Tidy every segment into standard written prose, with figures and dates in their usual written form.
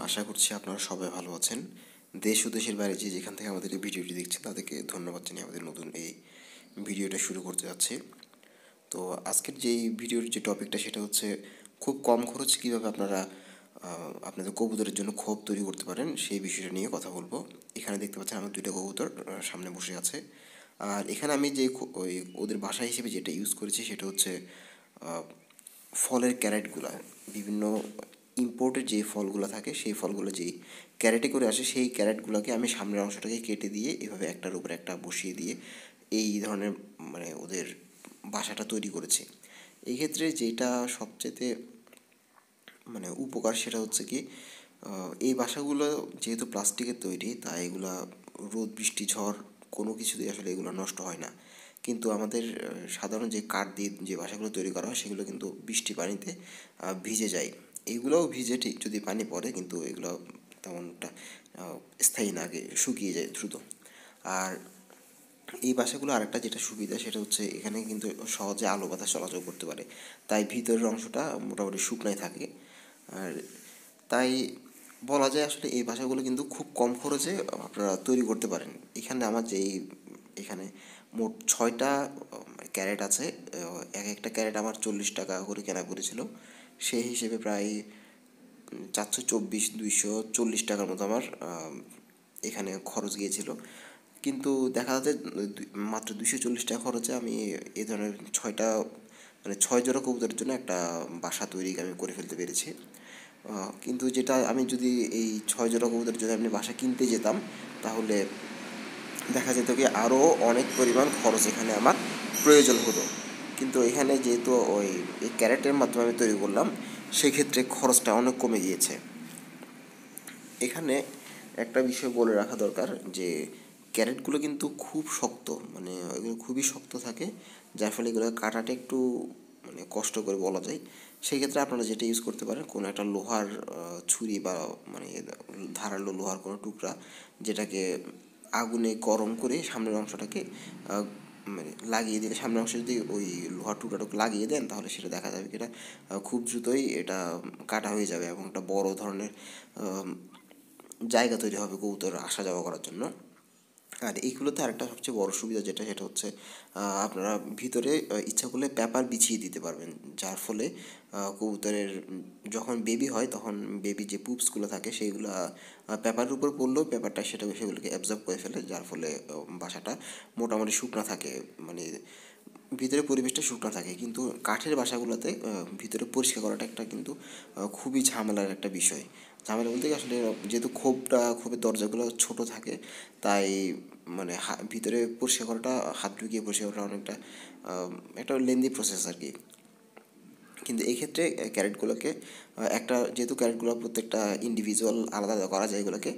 আশা করছি আপনারা সবাই ভালো আছেন। দেশ ও দেশের বাইরে যেখান থেকে আমাদের এই ভিডিওটি দেখছেন তাদেরকে ধন্যবাদ জানিয়ে আমাদের নতুন এই ভিডিওটা শুরু করতে যাচ্ছি। তো আজকের যেই ভিডিওর যে টপিকটা সেটা হচ্ছে খুব কম খরচে কীভাবে আপনারা আপনাদের কবুতরের জন্য খোপ তৈরি করতে পারেন সেই বিষয়টা নিয়ে কথা বলবো। এখানে দেখতে পাচ্ছেন আমার দুইটা কবুতর সামনে বসে আছে। আর এখানে আমি যে ওই ওদের বাসা হিসেবে যেটা ইউজ করেছি সেটা হচ্ছে ফলের ক্যারেটগুলো, বিভিন্ন ইম্পোর্টেড যে ফলগুলো থাকে সেই ফলগুলো যেই ক্যারেটে করে আসে সেই ক্যারেটগুলোকে আমি সামনের অংশটাকে কেটে দিয়ে এভাবে একটার উপরে একটা বসিয়ে দিয়ে এই ধরনের মানে ওদের বাসাটা তৈরি করেছি। এই ক্ষেত্রে যেটা সবচেয়ে মানে উপকার সেটা হচ্ছে কি, এই বাসাগুলো যেহেতু প্লাস্টিকের তৈরি তাই এগুলা রোদ বৃষ্টি ঝড় কোনো কিছুতেই আসলে এগুলো নষ্ট হয় না। কিন্তু আমাদের সাধারণ যে কাঠ দিয়ে যে বাসাগুলো তৈরি করা হয় সেগুলো কিন্তু বৃষ্টি পানিতে ভিজে যায়। এইগুলোও ভিজে ঠিক যদি পানি পড়ে, কিন্তু এগুলো তেমনটা স্থায়ী না, আগে শুকিয়ে যায় দ্রুত। আর এই বাসাগুলো আরেকটা যেটা সুবিধা সেটা হচ্ছে এখানে কিন্তু সহজে আলো বাতাস চলাচল করতে পারে, তাই ভিতরের অংশটা মোটামুটি শুকনাই থাকে। আর তাই বলা যায় আসলে এই বাসাগুলো কিন্তু খুব কম খরচে আপনারা তৈরি করতে পারেন। এখানে আমার এখানে মোট 6টা ক্যারেট আছে। এক একটা ক্যারেট আমার 40 টাকা করে কেনা পড়েছিল। সেই হিসেবে প্রায় 424-240 টাকার মতো আমার এখানে খরচ গিয়েছিল। কিন্তু দেখা যাচ্ছে মাত্র 240 টাকা খরচে আমি এই ধরনের 6 জোড়া কবুতরের জন্য একটা বাসা তৈরি আমি করে ফেলতে পেরেছি। কিন্তু যেটা আমি যদি এই 6 জোড়া কবুতরের জন্য আমি বাসা কিনতে যেতাম তাহলে দেখা যেত কি আরও অনেক পরিমাণ খরচ এখানে আমার প্রয়োজন হতো। কিন্তু এখানে যেহেতু এই ক্যারেটের মাধ্যমে আমি তৈরি করলাম সেক্ষেত্রে খরচটা অনেক কমে গিয়েছে। এখানে একটা বিষয় বলে রাখা দরকার যে ক্যারেটগুলো কিন্তু খুব শক্ত, মানে এগুলো খুবই শক্ত থাকে, যার ফলে এগুলো কাটাটা একটু মানে কষ্ট করে বলা যায়। সেই ক্ষেত্রে আপনারা যেটা ইউজ করতে পারেন কোনো একটা লোহার ছুরি বা মানে ধারালো লোহার কোনো টুকরা, যেটাকে আগুনে গরম করে সামনের অংশটাকে মানে লাগিয়ে দিলে, সামনের অংশে যদি ওই লোহার টুকরাটাকে লাগিয়ে দেন তাহলে সেটা দেখা যাবে কি এটা খুব দ্রুতই এটা কাটা হয়ে যাবে এবং একটা বড় ধরনের জায়গা তৈরি হবে কবুতর আসা যাওয়া করার জন্য। আর এইগুলোতে আরেকটা সবচেয়ে বড় সুবিধা সেটা হচ্ছে আপনারা ভিতরে ইচ্ছা করলে পেপার বিছিয়ে দিতে পারবেন, যার ফলে কবুতরের যখন বেবি হয় তখন বেবি যে পুপসগুলো থাকে সেইগুলো পেপারের উপর পড়লেও পেপারটা সেগুলোকে অ্যাবজর্ব করে ফেলে, যার ফলে বাসাটা মোটামুটি শুকনো থাকে, মানে ভিতরে পরিবেশটা শুকনো থাকে। কিন্তু কাঠের বাসাগুলোতে ভিতরে পরিষ্কার করাটা একটা কিন্তু খুবই ঝামেলার একটা বিষয়। ঝামেলা বলতে আসলে যেহেতু খোপের দরজাগুলো ছোট থাকে, তাই মানে ভিতরে পরিষ্কার করাটা, হাত ঢুকিয়ে পরিষ্কার করাটা অনেকটা একটা লেন্দি প্রসেস আর কি। কিন্তু এই ক্ষেত্রে ক্যারেটগুলোকে যেহেতু ক্যারেটগুলো প্রত্যেকটা ইন্ডিভিজুয়াল আলাদা আলাদা করা যায় এগুলোকে,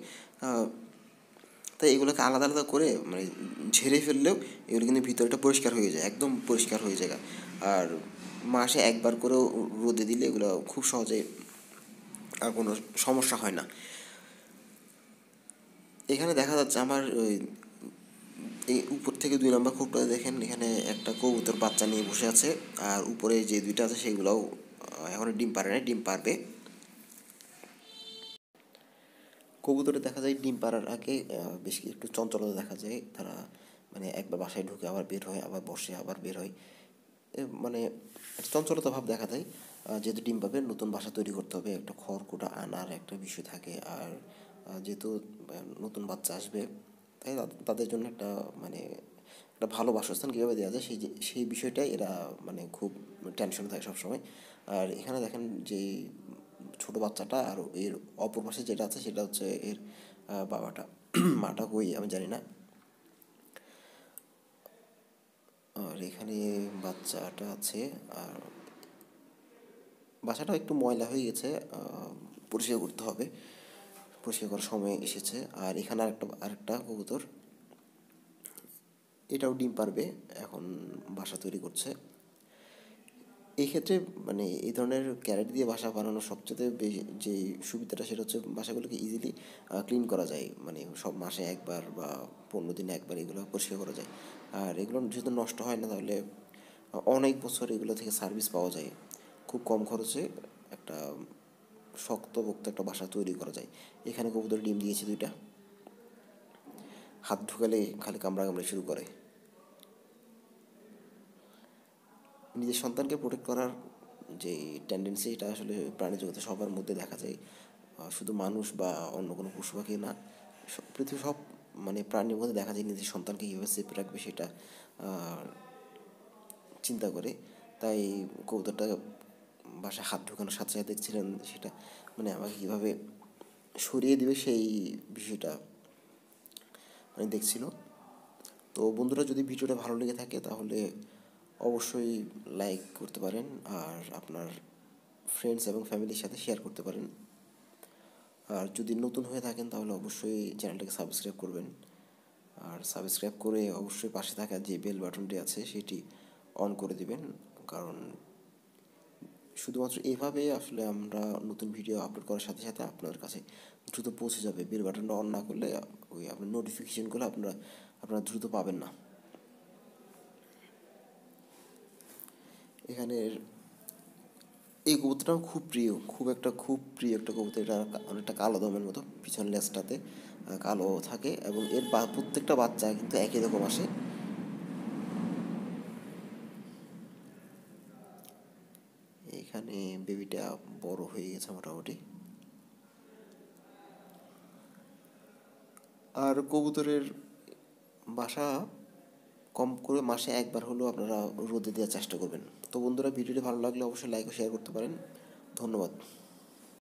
তাই এগুলোকে আলাদা আলাদা করে মানে ঝেড়ে ফেললেও এগুলো কিন্তু ভিতরটা পরিষ্কার হয়ে যায়, একদম পরিষ্কার হয়ে যায়। আর মাসে একবার করেও রোদে দিলে এগুলো খুব সহজে আর কোনো সমস্যা হয় না। এখানে দেখা যাচ্ছে আমার এই উপর থেকে 2 নম্বর খোপটা দেখেন, এখানে একটা কবুতর বাচ্চা নিয়ে বসে আছে, আর উপরে যে 2টা আছে সেগুলোও এখনো ডিম পারে না, ডিম পারবে। কবুতরে দেখা যায় ডিম পাড়ার আগে বেশ একটু চঞ্চলতা দেখা যায়, তারা মানে একবার বাসায় ঢুকে আবার বের হয়, আবার বসে আবার বের হয়, মানে একটা চঞ্চলতা ভাব দেখা যায়। যেহেতু ডিম পাবে নতুন বাসা তৈরি করতে হবে, একটা খড়কুটা আনার একটা বিষয় থাকে। আর যেহেতু নতুন বাচ্চা আসবে তাই তাদের জন্য একটা মানে একটা ভালো বাসস্থান কীভাবে দেওয়া যায় সেই বিষয়টাই এরা মানে খুব টেনশনে থাকে সবসময়। আর এখানে দেখেন যে ছোটো বাচ্চাটা, আর এর অপর পাশে যেটা আছে সেটা হচ্ছে এর বাবাটা। মাটা কই আমি জানি না। আর এখানে বাচ্চাটা আছে, আর বাসাটা একটু ময়লা হয়ে গেছে, পরিষ্কার করতে হবে, পরিষ্কার করার সময় এসেছে। আর এখানে আরেকটা কবুতর, এটাও ডিম পারবে, এখন বাসা তৈরি করছে। এই ক্ষেত্রে মানে এই ধরনের ক্যারেট দিয়ে বাসা বানানোর সবচেয়ে বেশি যে সুবিধাটা সেটা হচ্ছে বাসাগুলোকে ইজিলি ক্লিন করা যায়, মানে সব মাসে একবার বা 15 দিনে একবার এগুলো পরিষ্কার করা যায়। আর এগুলো যেহেতু নষ্ট হয় না তাহলে অনেক বছর এগুলো থেকে সার্ভিস পাওয়া যায় খুব কম খরচে। একটা শক্তপোক্ত একটা বাসা তৈরি করা যায়। এখানে কবুতর ডিম দিয়েছে 2টা, হাত ঢুকালে খালি কামড়াকামড়ি শুরু করে। নিজের সন্তানকে প্রোটেক্ট করার যে টেন্ডেন্সি, এটা আসলে প্রাণী জগতে সবার মধ্যে দেখা যায়, শুধু মানুষ বা অন্য কোনো পশু পাখি না, পৃথিবীর সব মানে প্রাণীর মধ্যে দেখা যায় নিজের সন্তানকে কীভাবে সেফ রাখবে সেটা চিন্তা করে। তাই কবুতরটা বাসায় হাত ঢোকানোর সাথে সাথে দেখছিলেন সেটা মানে আমাকে কীভাবে সরিয়ে দেবে সেই বিষয়টা মানে দেখছিল। তো বন্ধুরা, যদি ভিডিওটা ভালো লেগে থাকে তাহলে অবশ্যই লাইক করতে পারেন, আর আপনার ফ্রেন্ডস এবং ফ্যামিলির সাথে শেয়ার করতে পারেন। আর যদি নতুন হয়ে থাকেন তাহলে অবশ্যই চ্যানেলটাকে সাবস্ক্রাইব করবেন, আর সাবস্ক্রাইব করে অবশ্যই পাশে থাকা যে বেল বাটনটি আছে সেটি অন করে দিবেন, কারণ শুধুমাত্র এভাবে আসলে আমরা নতুন ভিডিও আপলোড করার সাথে সাথে আপনাদের কাছে দ্রুত পৌঁছে যাবে। বেল বাটনটা অন না করলে ওই আপনার নোটিফিকেশনগুলো আপনারা দ্রুত পাবেন না। এখানের এই কবুতরটা খুব প্রিয়, খুব প্রিয় একটা কবুতর। এটা অনেকটা কালো দমের মতো, পিছন লেজটাতে কালো থাকে, এবং এর প্রত্যেকটা বাচ্চা কিন্তু একই রকম আসে। এখানে বেবিটা বড় হয়ে গেছে মোটামুটি। আর কবুতরের বাসা কম করে মাসে একবার হলেও আপনারা রোদে দেওয়ার চেষ্টা করবেন। তো বন্ধুরা, ভিডিওটি ভালো লাগলে অবশ্যই লাইক ও শেয়ার করতে পারেন। ধন্যবাদ।